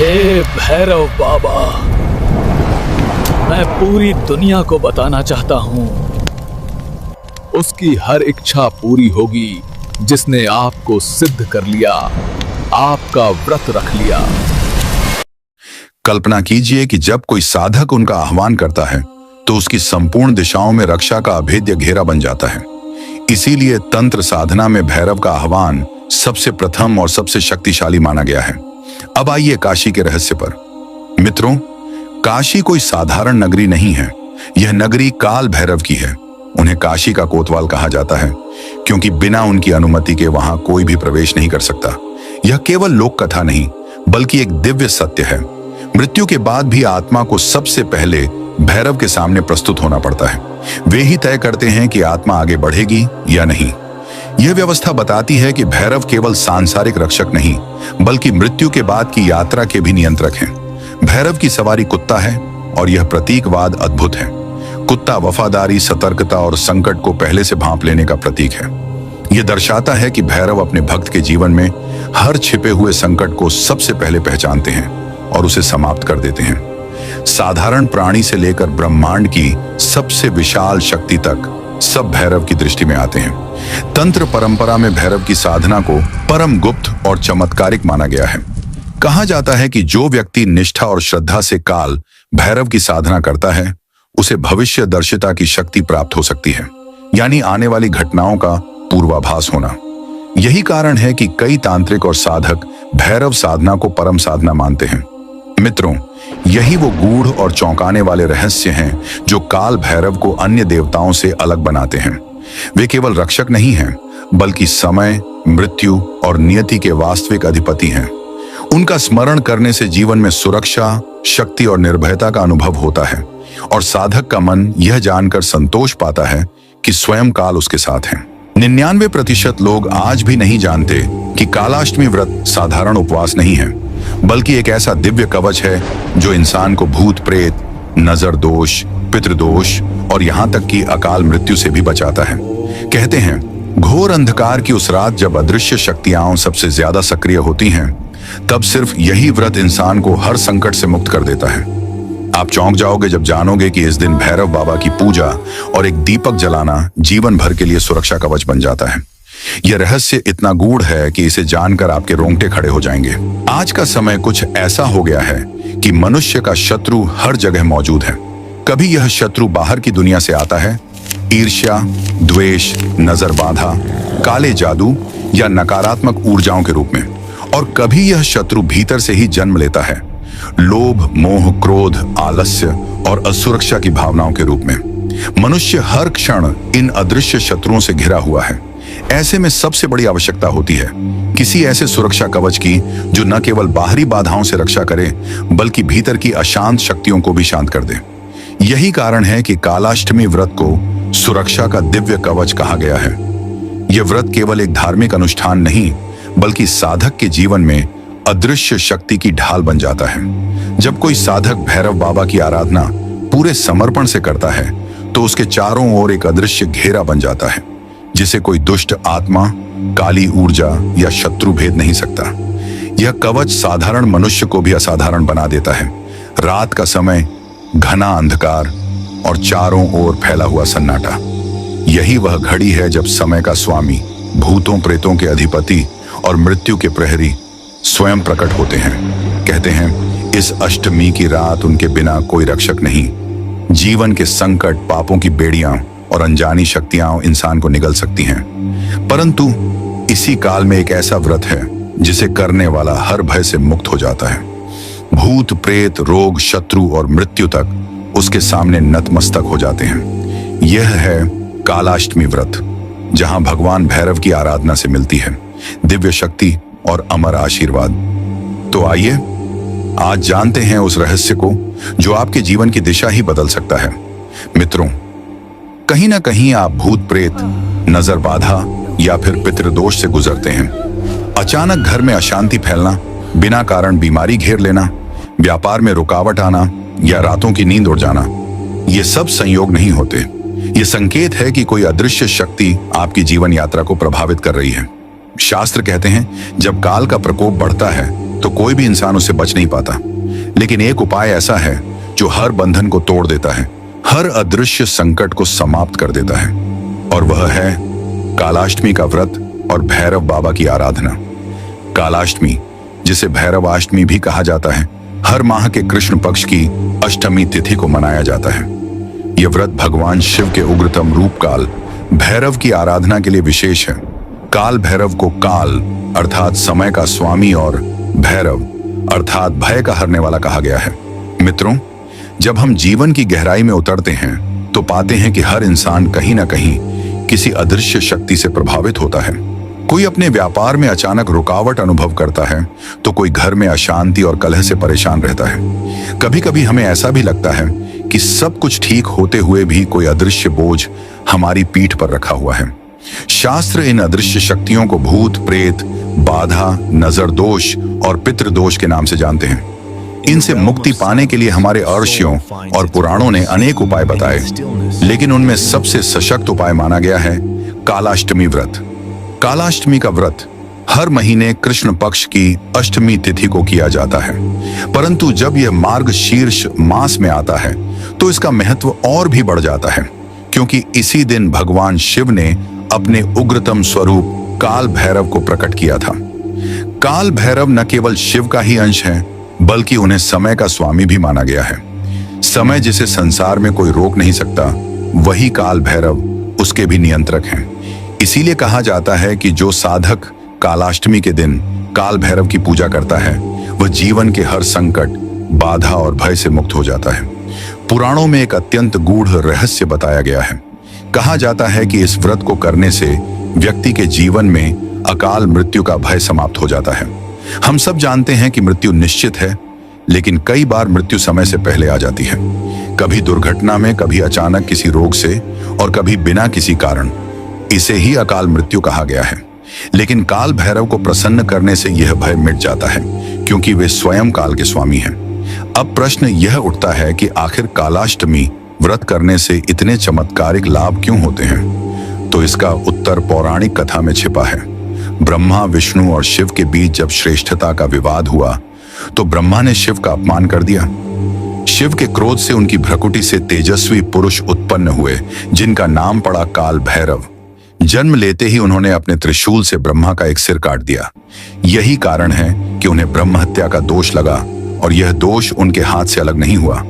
हे भैरव बाबा, मैं पूरी दुनिया को बताना चाहता हूँ, उसकी हर इच्छा पूरी होगी जिसने आपको सिद्ध कर लिया, आपका व्रत रख लिया। कल्पना कीजिए कि जब कोई साधक उनका आह्वान करता है तो उसकी संपूर्ण दिशाओं में रक्षा का अभेद्य घेरा बन जाता है। इसीलिए तंत्र साधना में भैरव का आह्वान सबसे प्रथम और सबसे शक्तिशाली माना गया है। अब आइए काशी के रहस्य पर। मित्रों, काशी कोई साधारण नगरी नहीं है, यह नगरी काल भैरव की है। उन्हें काशी का कोतवाल कहा जाता है क्योंकि बिना उनकी अनुमति के वहां कोई भी प्रवेश नहीं कर सकता। यह केवल लोक कथा नहीं बल्कि एक दिव्य सत्य है। मृत्यु के बाद भी आत्मा को सबसे पहले भैरव के सामने प्रस्तुत होना पड़ता है। वे ही तय करते हैं कि आत्मा आगे बढ़ेगी या नहीं। यह व्यवस्था बताती है कि भैरव केवल सांसारिक रक्षक नहीं बल्कि मृत्यु के बाद की यात्रा के भी नियंत्रक हैं। भैरव की सवारी कुत्ता है और यह प्रतीकवाद अद्भुत है। कुत्ता वफादारी, सतर्कता और संकट को पहले से भांप लेने का प्रतीक है। यह दर्शाता है कि भैरव अपने भक्त के जीवन में हर छिपे हुए संकट को सबसे पहले पहचानते हैं और उसे समाप्त कर देते हैं। साधारण प्राणी से लेकर ब्रह्मांड की सबसे विशाल शक्ति तक सब भैरव की दृष्टि में आते हैं। तंत्र परंपरा में भैरव की साधना को परम गुप्त और चमत्कारिक माना गया है। कहा जाता है कि जो व्यक्ति निष्ठा और श्रद्धा से काल भैरव की साधना करता है उसे भविष्य दर्शिता की शक्ति प्राप्त हो सकती है, यानी आने वाली घटनाओं का पूर्वाभास होना। यही कारण है कि कई तांत्रिक और साधक भैरव साधना को परम साधना मानते हैं। मित्रों, यही वो गूढ़ और चौंकाने वाले रहस्य हैं जो काल भैरव को अन्य देवताओं से अलग बनाते हैं। वे केवल रक्षक नहीं हैं बल्कि समय, मृत्यु और नियति के वास्तविक अधिपति हैं। उनका स्मरण करने से जीवन में सुरक्षा, शक्ति और निर्भयता का अनुभव होता है और साधक का मन यह जानकर संतोष पाता है कि स्वयं काल उसके साथ है। 99% लोग आज भी नहीं जानते कि कालाष्टमी व्रत साधारण उपवास नहीं है बल्कि एक ऐसा दिव्य कवच है जो इंसान को भूत प्रेत, नजर दोष, पितृदोष और यहाँ तक कि अकाल मृत्यु से भी बचाता है। कहते हैं घोर अंधकार की उस रात जब अदृश्य शक्तियां सबसे ज्यादा सक्रिय होती हैं, तब सिर्फ यही व्रत इंसान को हर संकट से मुक्त कर देता है। आप चौंक जाओगे जब जानोगे कि इस दिन भैरव बाबा की पूजा और एक दीपक जलाना जीवन भर के लिए सुरक्षा कवच बन जाता है। यह रहस्य इतना गूढ़ है कि इसे जानकर आपके रोंगटे खड़े हो जाएंगे। आज का समय कुछ ऐसा हो गया है कि मनुष्य का शत्रु हर जगह मौजूद है। कभी यह शत्रु बाहर की दुनिया से आता है, ईर्ष्या, द्वेष, नजर बाधा, काले जादू या नकारात्मक ऊर्जाओं के रूप में, और कभी यह शत्रु भीतर से ही जन्म लेता है, लोभ, मोह, क्रोध, आलस्य और असुरक्षा की भावनाओं के रूप में। मनुष्य हर क्षण इन अदृश्य शत्रुओं से घिरा हुआ है। ऐसे में सबसे बड़ी आवश्यकता होती है किसी ऐसे सुरक्षा कवच की जो न केवल बाहरी बाधाओं से रक्षा करे बल्कि भीतर की अशांत शक्तियों को भी शांत कर दे। यही कारण है कि कालाष्टमी व्रत को सुरक्षा का दिव्य कवच कहा गया है। यह व्रत केवल एक धार्मिक अनुष्ठान नहीं बल्कि साधक के जीवन में अदृश्य शक्ति की ढाल बन जाता है। जब कोई साधक भैरव बाबा की आराधना पूरे समर्पण से करता है तो उसके चारों ओर एक अदृश्य घेरा बन जाता है जिसे कोई दुष्ट आत्मा, काली ऊर्जा या शत्रु भेद नहीं सकता। यह कवच साधारण मनुष्य को भी असाधारण बना देता है। रात का समय, घना अंधकार और चारों ओर फैला हुआ सन्नाटा, यही वह घड़ी है जब समय का स्वामी, भूतों प्रेतों के अधिपति और मृत्यु के प्रहरी स्वयं प्रकट होते हैं। कहते हैं इस अष्टमी की रात उनके बिना कोई रक्षक नहीं। जीवन के संकट, पापों की बेड़ियां और अनजानी शक्तियां इंसान को निगल सकती हैं, परंतु इसी काल में एक ऐसा व्रत है जिसे करने वाला हर भय से मुक्त हो जाता है। भूत प्रेत, रोग, शत्रु और मृत्यु तक उसके सामने नतमस्तक हो जाते हैं। यह है कालाष्टमी व्रत, जहां भगवान भैरव की आराधना से मिलती है दिव्य शक्ति और अमर आशीर्वाद। तो आइए आज जानते हैं उस रहस्य को जो आपके जीवन की दिशा ही बदल सकता है। मित्रों, कहीं ना कहीं आप भूत प्रेत, नजर बाधा या फिर पितृदोष से गुजरते हैं। अचानक घर में अशांति फैलना, बिना कारण बीमारी घेर लेना, व्यापार में रुकावट आना या रातों की नींद उड़ जाना, ये सब संयोग नहीं होते। ये संकेत है कि कोई अदृश्य शक्ति आपकी जीवन यात्रा को प्रभावित कर रही है। शास्त्र कहते हैं जब काल का प्रकोप बढ़ता है तो कोई भी इंसान उससे बच नहीं पाता। लेकिन एक उपाय ऐसा है जो हर बंधन को तोड़ देता है, हर अदृश्य संकट को समाप्त कर देता है, और वह है कालाष्टमी का व्रत और भैरव बाबा की आराधना। कालाष्टमी, जिसे भैरवाष्टमी भी कहा जाता है, हर माह के कृष्ण पक्ष की अष्टमी तिथि को मनाया जाता है। यह व्रत भगवान शिव के उग्रतम रूप काल भैरव की आराधना के लिए विशेष है। काल भैरव को काल अर्थात समय का स्वामी और भैरव अर्थात भय का हरने वाला कहा गया है। मित्रों, जब हम जीवन की गहराई में उतरते हैं तो पाते हैं कि हर इंसान कहीं ना कहीं किसी अदृश्य शक्ति से प्रभावित होता है। कोई अपने व्यापार में अचानक रुकावट अनुभव करता है तो कोई घर में अशांति और कलह से परेशान रहता है। कभी कभी हमें ऐसा भी लगता है कि सब कुछ ठीक होते हुए भी कोई अदृश्य बोझ हमारी पीठ पर रखा हुआ है। शास्त्र इन अदृश्य शक्तियों को भूत, प्रेत, बाधा, नजर दोष और पितृदोष के नाम से जानते हैं। इनसे मुक्ति पाने के लिए हमारे ऋषियों और पुराणों ने अनेक उपाय बताए, लेकिन उनमें सबसे सशक्त उपाय माना गया है कालाष्टमी व्रत। कालाष्टमी का व्रत हर महीने कृष्ण पक्ष की अष्टमी तिथि को किया जाता है, परंतु जब यह मार्गशीर्ष मास में आता है तो इसका महत्व और भी बढ़ जाता है, क्योंकि इसी दिन भगवान शिव ने अपने उग्रतम स्वरूप काल भैरव को प्रकट किया था। काल भैरव न केवल शिव का ही अंश है, बल्कि उन्हें समय का स्वामी भी माना गया है। समय जिसे संसार में कोई रोक नहीं सकता, वही काल भैरव उसके भी नियंत्रक हैं। इसीलिए कहा जाता है कि जो साधक कालाष्टमी के दिन काल भैरव की पूजा करता है वह जीवन के हर संकट, बाधा और भय से मुक्त हो जाता है। पुराणों में एक अत्यंत गूढ़ रहस्य बताया गया है। कहा जाता है कि इस व्रत को करने से व्यक्ति के जीवन में अकाल मृत्यु का भय समाप्त हो जाता है। हम सब जानते हैं कि मृत्यु निश्चित है, लेकिन कई बार मृत्यु समय से पहले आ जाती है, कभी दुर्घटना में, कभी अचानक किसी रोग से और कभी बिना किसी कारण। इसे ही अकाल मृत्यु कहा गया है। लेकिन काल भैरव को प्रसन्न करने से यह भय मिट जाता है, क्योंकि वे स्वयं काल के स्वामी हैं। अब प्रश्न यह उठता है कि आखिर कालाष्टमी व्रत करने से इतने चमत्कारिक लाभ क्यों होते हैं? तो इसका उत्तर पौराणिक कथा में छिपा है। ब्रह्मा, विष्णु और शिव के बीच जब श्रेष्ठता का विवाद हुआ तो ब्रह्मा ने शिव का अपमान कर दिया। शिव के क्रोध से उनकी भ्रकुटी से तेजस्वी पुरुष उत्पन्न हुए, जिनका नाम पड़ा काल भैरव। जन्म लेते ही उन्होंने अपने त्रिशूल से ब्रह्मा का एक सिर काट दिया। यही कारण है कि उन्हें ब्रह्म हत्या का दोष लगा, और यह दोष उनके हाथ से अलग नहीं हुआ।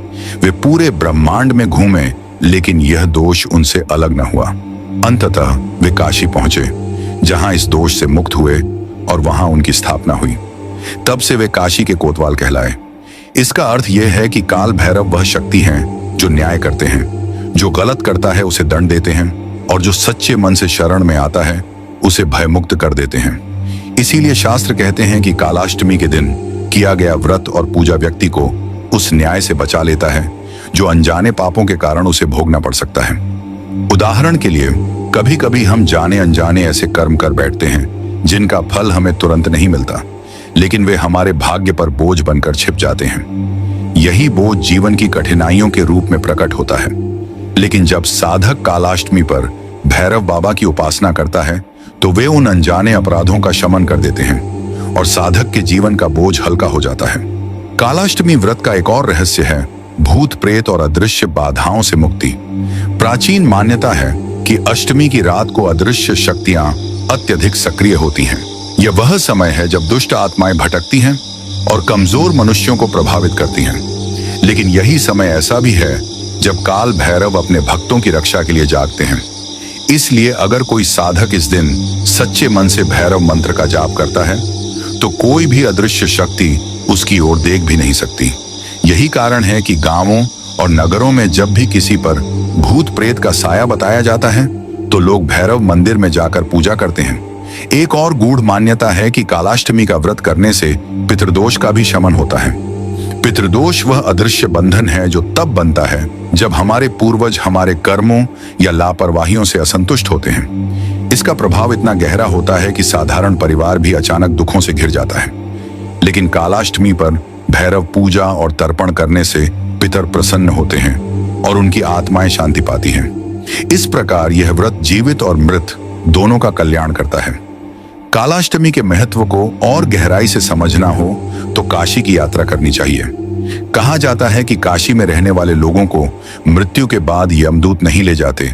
वे पूरे ब्रह्मांड में घूमे, लेकिन यह दोष उनसे अलग न हुआ। अंततः वे काशी पहुंचे, जहां इस दोष से मुक्त हुए और वहां उनकी स्थापना हुई। तब से वे काशी के कोतवाल कहलाए। इसका अर्थ यह है कि काल भैरव वह शक्ति हैं जो न्याय करते हैं, जो गलत करता है उसे दंड देते हैं, और जो सच्चे मन से शरण में आता है उसे भयमुक्त कर देते हैं। इसीलिए शास्त्र कहते हैं कि कालाष्टमी के दिन किया गया व्रत और पूजा व्यक्ति को उस न्याय से बचा लेता है जो अनजाने पापों के कारण उसे भोगना पड़ सकता है। उदाहरण के लिए, कभी कभी हम जाने अनजाने ऐसे कर्म कर बैठते हैं जिनका फल हमें तुरंत नहीं मिलता, लेकिन वे हमारे भाग्य पर बोझ बनकर छिप जाते हैं। यही बोझ जीवन की कठिनाइयों के रूप में प्रकट होता है। लेकिन जब साधक कालाष्टमी पर भैरव बाबा की उपासना करता है तो वे उन अनजाने अपराधों का शमन कर देते हैं और साधक के जीवन का बोझ हल्का हो जाता है। कालाष्टमी व्रत का एक और रहस्य है भूत, प्रेत और अदृश्य बाधाओं से मुक्ति। प्राचीन मान्यता है कि अष्टमी की रात को अदृश्य शक्तियां अत्यधिक सक्रिय होती हैं। यह वह समय है जब दुष्ट आत्माएं भटकती हैं और कमजोर मनुष्यों को प्रभावित करती हैं। लेकिन यही समय ऐसा भी है जब काल भैरव अपने भक्तों की रक्षा के लिए जागते हैं। इसलिए अगर कोई साधक इस दिन सच्चे मन से भैरव मंत्र का जाप करता है तो कोई भी अदृश्य शक्ति उसकी ओर देख भी नहीं सकती। यही कारण है कि गांवों और नगरों में जब भी किसी पर भूत प्रेत का साया बताया जाता है तो लोग भैरव मंदिर में जाकर पूजा करते हैं। एक और गूढ़ मान्यता है कि कालाष्टमी का व्रत करने से पितृदोष का भी शमन होता है। पितृदोष वह अदृश्य बंधन है जो तब बनता है जब हमारे पूर्वज हमारे कर्मों या लापरवाहियों से असंतुष्ट होते हैं। इसका प्रभाव इतना गहरा होता है कि साधारण परिवार भी अचानक दुखों से घिर जाता है। लेकिन कालाष्टमी पर भैरव पूजा और तर्पण करने से पितर प्रसन्न होते हैं और उनकी आत्माएं शांति पाती हैं। इस प्रकार यह व्रत जीवित और मृत दोनों का कल्याण करता है। कालाष्टमी के महत्व को और गहराई से समझना हो तो काशी की यात्रा करनी चाहिए। कहा जाता है कि काशी में रहने वाले लोगों को मृत्यु के बाद यमदूत नहीं ले जाते,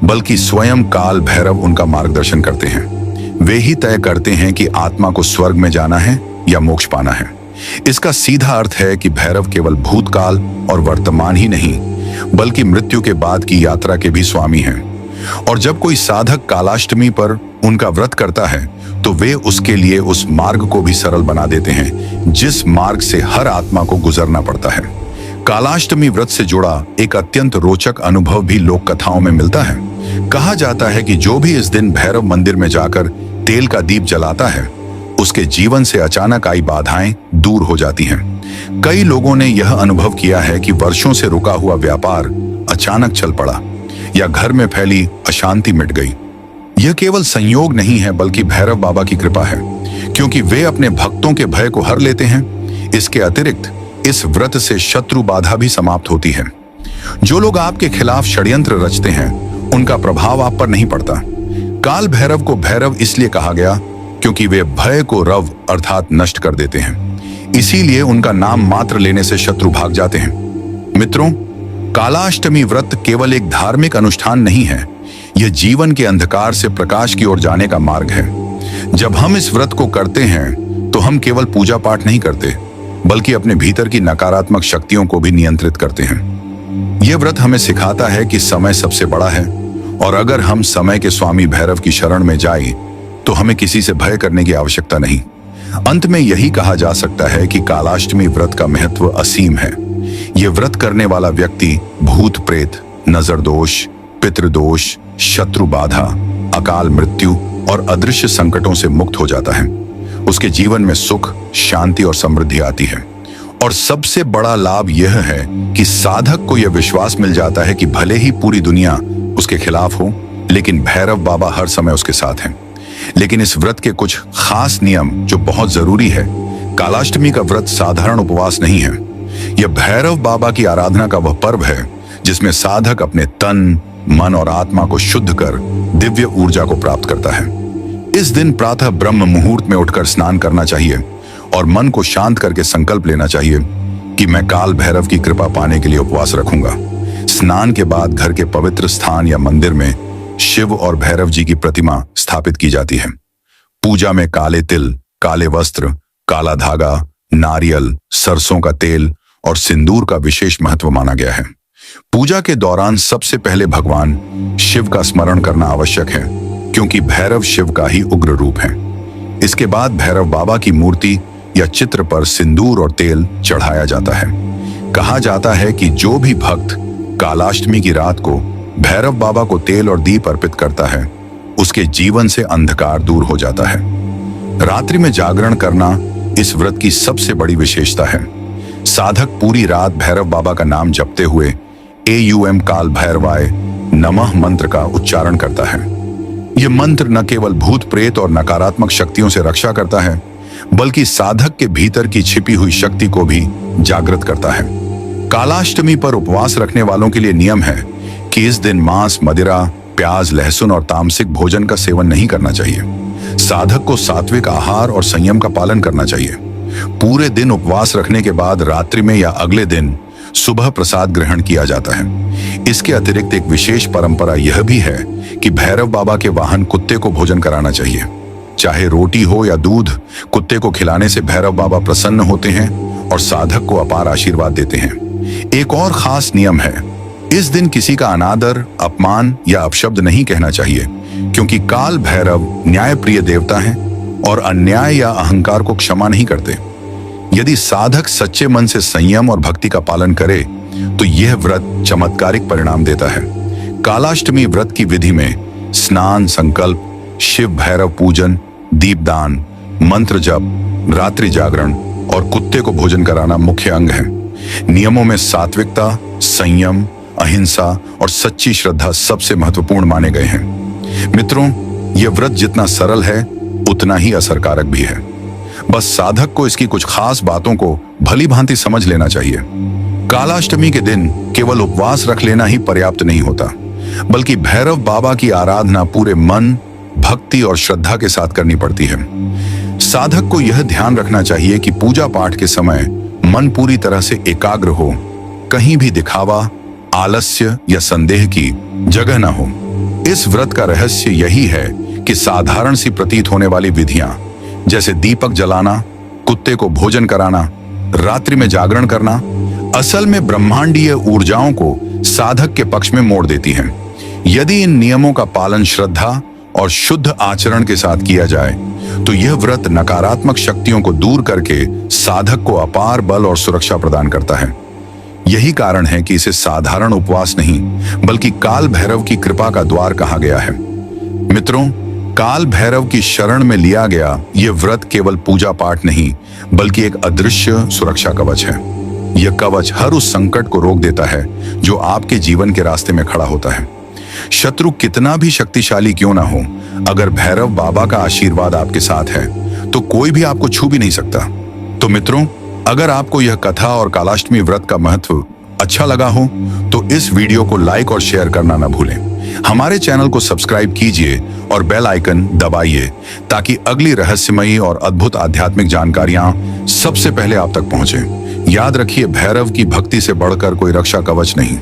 बल्कि स्वयं काल भैरव उनका मार्गदर्शन करते हैं। वे ही तय करते हैं कि आत्मा को स्वर्ग में जाना है या मोक्ष पाना है। इसका सीधा अर्थ है कि भैरव केवल भूतकाल और वर्तमान ही नहीं, बल्कि मृत्यु के बाद की यात्रा के भी स्वामी हैं। और जब कोई साधक कालाष्टमी पर उनका व्रत करता है तो वे उसके लिए उस मार्ग को भी सरल बना देते हैं जिस मार्ग से हर आत्मा को गुजरना पड़ता है। कालाष्टमी व्रत से जुड़ा एक अत्यंत रोचक अनुभव भी लोक कथाओं में मिलता है। कहा जाता है कि जो भी इस दिन भैरव मंदिर में जाकर तेल का दीप जलाता है, उसके जीवन से अचानक आई बाधाएं दूर हो जाती हैं। कई लोगों ने यह अनुभव किया है कि वर्षों से रुका हुआ व्यापार अचानक चल पड़ा या घर में फैली अशांति मिट गई। यह केवल संयोग नहीं है, बल्कि भैरव बाबा की कृपा है, क्योंकि वे अपने भक्तों के भय को हर लेते हैं। इसके अतिरिक्त इस व्रत से शत्रु बाधा भी समाप्त होती है। जो लोग आपके खिलाफ षड्यंत्र रचते हैं, उनका प्रभाव आप पर नहीं पड़ता। काल भैरव को भैरव इसलिए कहा गया क्योंकि वे भय को रव अर्थात नष्ट कर देते हैं। इसीलिए उनका नाम मात्र लेने से शत्रु भाग जाते हैं। मित्रों, कालाष्टमी व्रत केवल एक धार्मिक अनुष्ठान नहीं है, यह जीवन के अंधकार से प्रकाश की ओर जाने का मार्ग है। जब हम इस व्रत को करते हैं तो हम केवल पूजा पाठ नहीं करते, बल्कि अपने भीतर की नकारात्मक शक्तियों को भी नियंत्रित करते हैं। यह व्रत हमें सिखाता है कि समय सबसे बड़ा है, और अगर हम समय के स्वामी भैरव की शरण में जाएं, तो हमें किसी से भय करने की आवश्यकता नहीं। अंत में यही कहा जा सकता है कि कालाष्टमी व्रत का महत्व असीम है। यह व्रत करने वाला व्यक्ति भूत प्रेत, नजर दोष, पितृदोष, शत्रु बाधा, अकाल मृत्यु और अदृश्य संकटों से मुक्त हो जाता है। उसके जीवन में सुख, शांति और समृद्धि आती है। और सबसे बड़ा लाभ यह है कि साधक को यह विश्वास मिल जाता है कि भले ही पूरी दुनिया उसके खिलाफ हो, लेकिन भैरव बाबा हर समय उसके साथ हैं। लेकिन इस व्रत के कुछ खास नियम जो बहुत जरूरी है। कालाष्टमी का व्रत साधारण उपवास नहीं है। यह भैरव बाबा की आराधना का वह पर्व है जिसमें साधक अपने तन, मन और आत्मा को शुद्ध कर दिव्य ऊर्जा को प्राप्त करता है। इस दिन प्रातः ब्रह्म मुहूर्त में उठकर स्नान करना चाहिए और मन को शांत करके संकल्प लेना चाहिए कि मैं काल भैरव की कृपा पाने के लिए उपवास रखूंगा। स्नान के बाद घर के पवित्र स्थान या मंदिर में शिव और भैरव जी की प्रतिमा स्थापित की जाती है। पूजा में काले तिल, काले वस्त्र, काला धागा, नारियल, सरसों का तेल और सिंदूर का विशेष महत्व माना गया है। पूजा के दौरान सबसे पहले भगवान शिव का स्मरण करना आवश्यक है, क्योंकि भैरव शिव का ही उग्र रूप है। इसके बाद भैरव बाबा की मूर्ति या चित्र पर सिंदूर और तेल चढ़ाया जाता है। कहा जाता है कि जो भी भक्त कालाष्टमी की रात को भैरव बाबा को तेल और दीप अर्पित करता है, उसके जीवन से अंधकार दूर हो जाता है। रात्रि में जागरण करना इस व्रत की सबसे बड़ी विशेषता है। साधक पूरी रात भैरव बाबा का नाम जपते हुए AUM काल भैरवाय नमः मंत्र का उच्चारण करता है। यह मंत्र न केवल भूत प्रेत और नकारात्मक शक्तियों से रक्षा करता है, बल्कि साधक के भीतर की छिपी हुई शक्ति को भी जागृत करता है। कालाष्टमी पर उपवास रखने वालों के लिए नियम है कि इस दिन मांस, मदिरा, प्याज, लहसुन और तामसिक भोजन का सेवन नहीं करना चाहिए। साधक को सात्विक आहार और संयम का पालन करना चाहिए। पूरे दिन उपवास रखने के बाद रात्रि में या अगले दिन सुबह प्रसाद ग्रहण किया जाता है। इसके अतिरिक्त एक विशेष परंपरा यह भी है कि भैरव बाबा के वाहन कुत्ते को भोजन कराना चाहिए। चाहे रोटी हो या दूध, कुत्ते को खिलाने से भैरव बाबा प्रसन्न होते हैं और साधक को अपार आशीर्वाद देते हैं। एक और खास नियम है, इस दिन किसी का अनादर, अपमान या अपशब्द नहीं कहना चाहिए, क्योंकि काल भैरव न्यायप्रिय देवता हैं और अन्याय या अहंकार को क्षमा नहीं करते। यदि साधक सच्चे मन से संयम और भक्ति का पालन करे तो यह व्रत चमत्कारिक परिणाम देता है। कालाष्टमी व्रत की विधि में स्नान, संकल्प, शिव भैरव पूजन, दीपदान, मंत्र जप, रात्रि जागरण और कुत्ते को भोजन कराना मुख्य अंग है। नियमों में सात्विकता, संयम, अहिंसा और सच्ची श्रद्धा सबसे महत्वपूर्ण माने गए हैं। मित्रों, यह व्रत जितना सरल है उतना ही असरकारक भी है। बस साधक को इसकी कुछ खास बातों को भली भांति समझ लेना चाहिए। कालाष्टमी के दिन केवल उपवास रख लेना ही पर्याप्त नहीं होता, बल्कि भैरव बाबा की आराधना पूरे मन, भक्ति और श्रद्धा के साथ करनी पड़ती है। साधक को यह ध्यान रखना चाहिए कि पूजा पाठ के समय मन पूरी तरह से एकाग्र हो, कहीं भी दिखावा, आलस्य या संदेह की जगह न हो। इस व्रत का रहस्य यही है कि साधारण सी प्रतीत होने वाली विधियां जैसे दीपक जलाना, कुत्ते को भोजन कराना, रात्रि में जागरण करना, असल में ब्रह्मांडीय ऊर्जाओं को साधक के पक्ष में मोड़ देती हैं। यदि इन नियमों का पालन श्रद्धा और शुद्ध आचरण के साथ किया जाए तो यह व्रत नकारात्मक शक्तियों को दूर करके साधक को अपार बल और सुरक्षा प्रदान करता है। यही कारण है कि इसे साधारण उपवास नहीं बल्कि काल भैरव की कृपा का द्वार कहा गया है। मित्रों, काल भैरव की शरण में लिया गया यह व्रत केवल पूजा पाठ नहीं बल्कि एक अदृश्य सुरक्षा कवच है। यह कवच हर उस संकट को रोक देता है जो आपके जीवन के रास्ते में खड़ा होता है। शत्रु कितना भी शक्तिशाली क्यों ना हो, अगर भैरव बाबा का आशीर्वाद आपके साथ है तो कोई भी आपको छू भी नहीं सकता। तो मित्रों, अगर आपको यह कथा और कालाष्टमी व्रत का महत्व अच्छा लगा हो तो इस वीडियो को लाइक और शेयर करना न भूलें। हमारे चैनल को सब्सक्राइब कीजिए और बेल आइकन दबाइए ताकि अगली रहस्यमयी और अद्भुत आध्यात्मिक जानकारियां सबसे पहले आप तक पहुंचे। याद रखिए, भैरव की भक्ति से बढ़कर कोई रक्षा कवच नहीं।